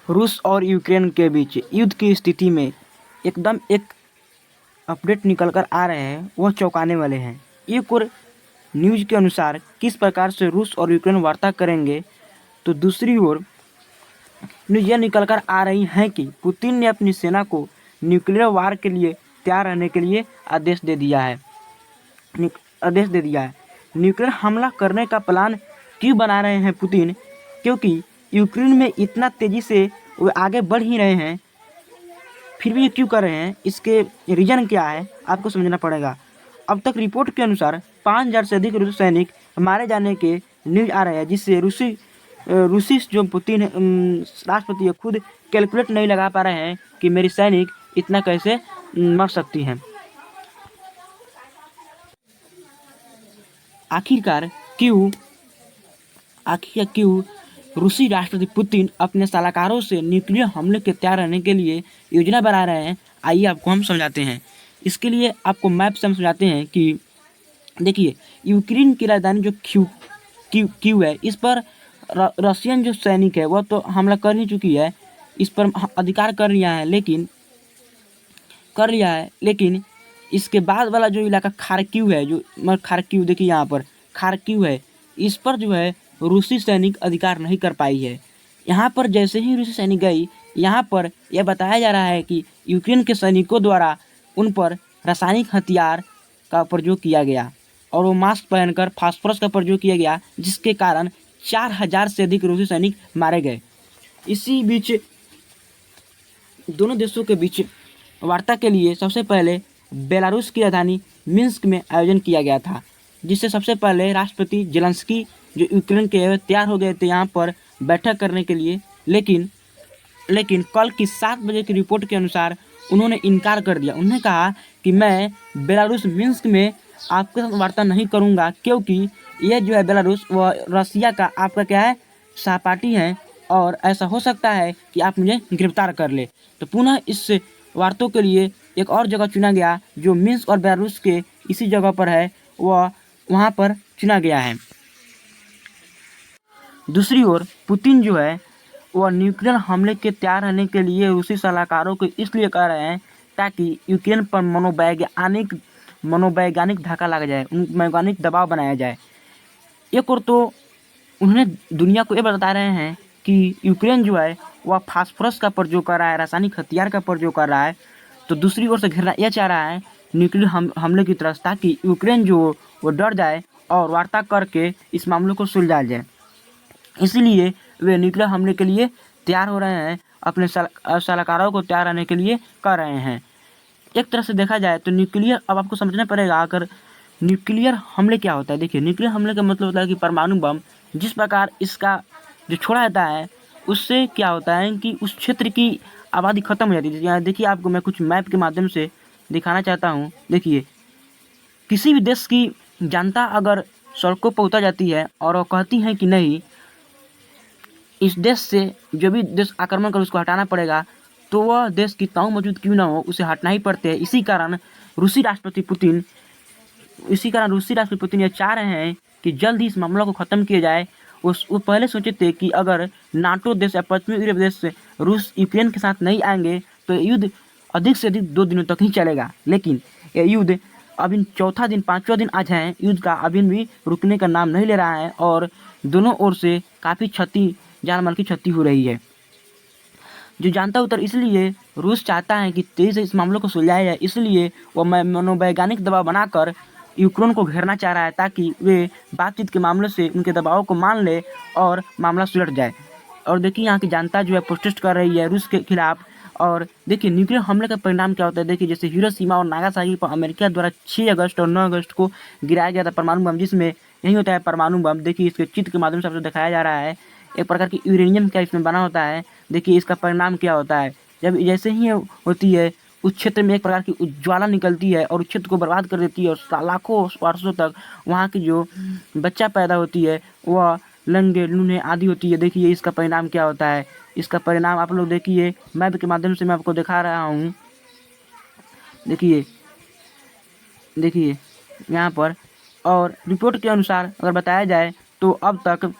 रूस और यूक्रेन के बीच युद्ध की स्थिति में एकदम एक अपडेट निकल कर आ रहे हैं, वह चौंकाने वाले हैं। एक और न्यूज़ के अनुसार किस प्रकार से रूस और यूक्रेन वार्ता करेंगे, तो दूसरी ओर न्यूज़ यह निकल कर आ रही हैं कि पुतिन ने अपनी सेना को न्यूक्लियर वार के लिए तैयार रहने के लिए आदेश दे दिया है। न्यूक्लियर हमला करने का प्लान क्यों बना रहे हैं पुतिन? क्योंकि यूक्रेन में इतना तेज़ी से वो आगे बढ़ ही रहे हैं, फिर भी ये क्यों कर रहे हैं, इसके रीज़न क्या है आपको समझना पड़ेगा। अब तक रिपोर्ट के अनुसार 5000 से अधिक रूसी सैनिक मारे जाने के न्यूज़ आ रहे हैं, जिससे रूसी जो पुतिन राष्ट्रपति है खुद कैलकुलेट नहीं लगा पा रहे हैं कि मेरी सैनिक इतना कैसे मर सकती हैं। आखिरकार क्यों रूसी राष्ट्रपति पुतिन अपने सलाहकारों से न्यूक्लियर हमले के तैयार रहने के लिए योजना बना रहे हैं, आइए आपको हम समझाते हैं। इसके लिए आपको मैप से हम समझाते हैं कि देखिए, यूक्रेन की राजधानी जो क्यू है, इस पर रशियन जो सैनिक है वह तो हमला कर ही चुकी है, इस पर अधिकार कर लिया है, लेकिन इसके बाद वाला जो इलाका खार्किव है, खार्किव देखिए यहाँ पर खार्किव है, इस पर जो है रूसी सैनिक अधिकार नहीं कर पाई है। यहाँ पर जैसे ही रूसी सैनिक गई, यहाँ पर यह बताया जा रहा है कि यूक्रेन के सैनिकों द्वारा उन पर रासायनिक हथियार का प्रयोग किया गया और वो मास्क पहनकर फास्फोरस का प्रयोग किया गया, जिसके कारण 4000 से अधिक रूसी सैनिक मारे गए। इसी बीच दोनों देशों के बीच वार्ता के लिए सबसे पहले बेलारूस की राजधानी मिन्स्क में आयोजन किया गया था, जिससे सबसे पहले राष्ट्रपति जेलेंस्की जो यूक्रेन के तैयार हो गए थे यहाँ पर बैठक करने के लिए, लेकिन कल की 7 बजे की रिपोर्ट के अनुसार उन्होंने इनकार कर दिया। उन्होंने कहा कि मैं बेलारूस मिन्स्क में आपके साथ वार्ता नहीं करूंगा, क्योंकि यह जो है बेलारूस वह रसिया का आपका क्या है सहपाठी है और ऐसा हो सकता है कि आप मुझे गिरफ्तार कर ले। तो पुनः इस वार्तों के लिए एक और जगह चुना गया जो मिन्स्क और बेलारूस के इसी जगह पर है, वह वहाँ पर चुना गया है। दूसरी ओर पुतिन जो है वह न्यूक्लियर हमले के तैयार रहने के लिए रूसी सलाहकारों को इसलिए कह रहे हैं ताकि यूक्रेन पर मनोवैज्ञानिक धक्का लग जाए, मनोवैज्ञानिक दबाव बनाया जाए। एक और तो उन्होंने दुनिया को ये बता रहे हैं कि यूक्रेन जो है वह फास्फोरस का प्रयोग कर रहा है, रासायनिक हथियार का प्रयोग कर रहा है। तो दूसरी ओर से घेरना यह चाह रहा है न्यूक्लियर हमले की तरफ, ताकि यूक्रेन जो वो डर जाए और वार्ता करके इस मामले को सुलझाया जाए। इसीलिए वे न्यूक्लियर हमले के लिए तैयार हो रहे हैं, अपने सलाहकारों को तैयार रहने के लिए कर रहे हैं। एक तरह से देखा जाए तो न्यूक्लियर, अब आपको समझना पड़ेगा अगर न्यूक्लियर हमले क्या होता है। देखिए, न्यूक्लियर हमले का मतलब होता है कि परमाणु बम जिस प्रकार इसका जो छोड़ा जाता है उससे क्या होता है कि उस क्षेत्र की आबादी खत्म हो जाती है। यहाँ देखिए, आपको मैं कुछ मैप के माध्यम से दिखाना चाहता हूँ। देखिए, किसी भी देश की जनता अगर सड़कों पर उतर जाती है और वो कहती है कि नहीं, इस देश से जो भी देश आक्रमण कर उसको हटाना पड़ेगा, तो वह देश कितना मौजूद क्यों ना हो उसे हटना ही पड़ते हैं। इसी कारण रूसी राष्ट्रपति पुतिन ये चाह रहे हैं कि जल्द ही इस मामला को ख़त्म किया जाए। वो पहले सोचे थे कि अगर नाटो देश या पश्चिमी यूरोप देश से रूस यूक्रेन के साथ नहीं आएंगे तो युद्ध अधिक से अधिक 2 दिनों तक ही चलेगा, लेकिन ये युद्ध अभी चौथा दिन 5वां दिन आज है, युद्ध का अभी भी रुकने का नाम नहीं ले रहा है और दोनों ओर से काफ़ी जान माल की क्षति हो रही है। जो जानता उतर इसलिए रूस चाहता है कि तेजी से इस मामले को सुलझाया जाए, इसलिए वह मनोवैज्ञानिक दबाव बनाकर यूक्रेन को घेरना चाह रहा है ताकि वे बातचीत के मामले से उनके दबाव को मान ले और मामला सुलझ जाए। और देखिए, यहाँ की जनता जो है प्रोटेस्ट कर रही है रूस के खिलाफ। और देखिए, न्यूक्लियर हमले का परिणाम क्या होता है। देखिए, जैसे हिरोशिमा और नागासाकी पर अमेरिका द्वारा 6 अगस्त और 9 अगस्त को गिराया गया था परमाणु बम, जिसमें यही होता है परमाणु बम। देखिए, इसके चित्र के माध्यम से आपको दिखाया जा रहा है, एक प्रकार की यूरेनियम का इसमें बना होता है। देखिए, इसका परिणाम क्या होता है, जब जैसे ही होती है उस क्षेत्र में एक प्रकार की उज्ज्वला निकलती है और उस क्षेत्र को बर्बाद कर देती है और लाखों वर्षों तक वहाँ की जो बच्चा पैदा होती है वह लंगे लूने आदि होती है। देखिए, इसका परिणाम क्या होता है। इसका परिणाम आप लोग देखिए, मैप के माध्यम से मैं आपको दिखा रहा हूँ। देखिए यहाँ पर, और रिपोर्ट के अनुसार अगर बताया जाए तो अब तक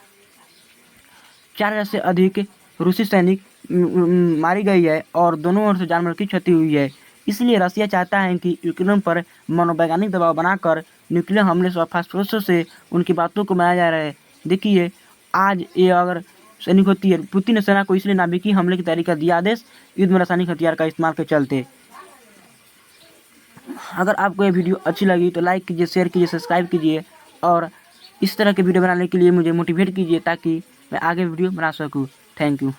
4000 से अधिक रूसी सैनिक मारी गई है और दोनों ओर से जानवर की क्षति हुई है। इसलिए रसिया चाहता है कि यूक्रेन पर मनोवैज्ञानिक दबाव बनाकर न्यूक्लियर हमले से फास्फोरस से उनकी बातों को मनाया जा रहा है। देखिए, आज ये अगर सैनिक होती है, पुतिन ने सेना को इसलिए नाभिकीय हमले की तैयारी कर दिया आदेश, युद्ध में रासायनिक हथियार का इस्तेमाल के चलते। अगर आपको ये वीडियो अच्छी लगी तो लाइक कीजिए, शेयर कीजिए, सब्सक्राइब कीजिए और इस तरह के वीडियो बनाने के लिए मुझे मोटिवेट कीजिए ताकि मैं आगे वीडियो बना सकूँ। Thank you.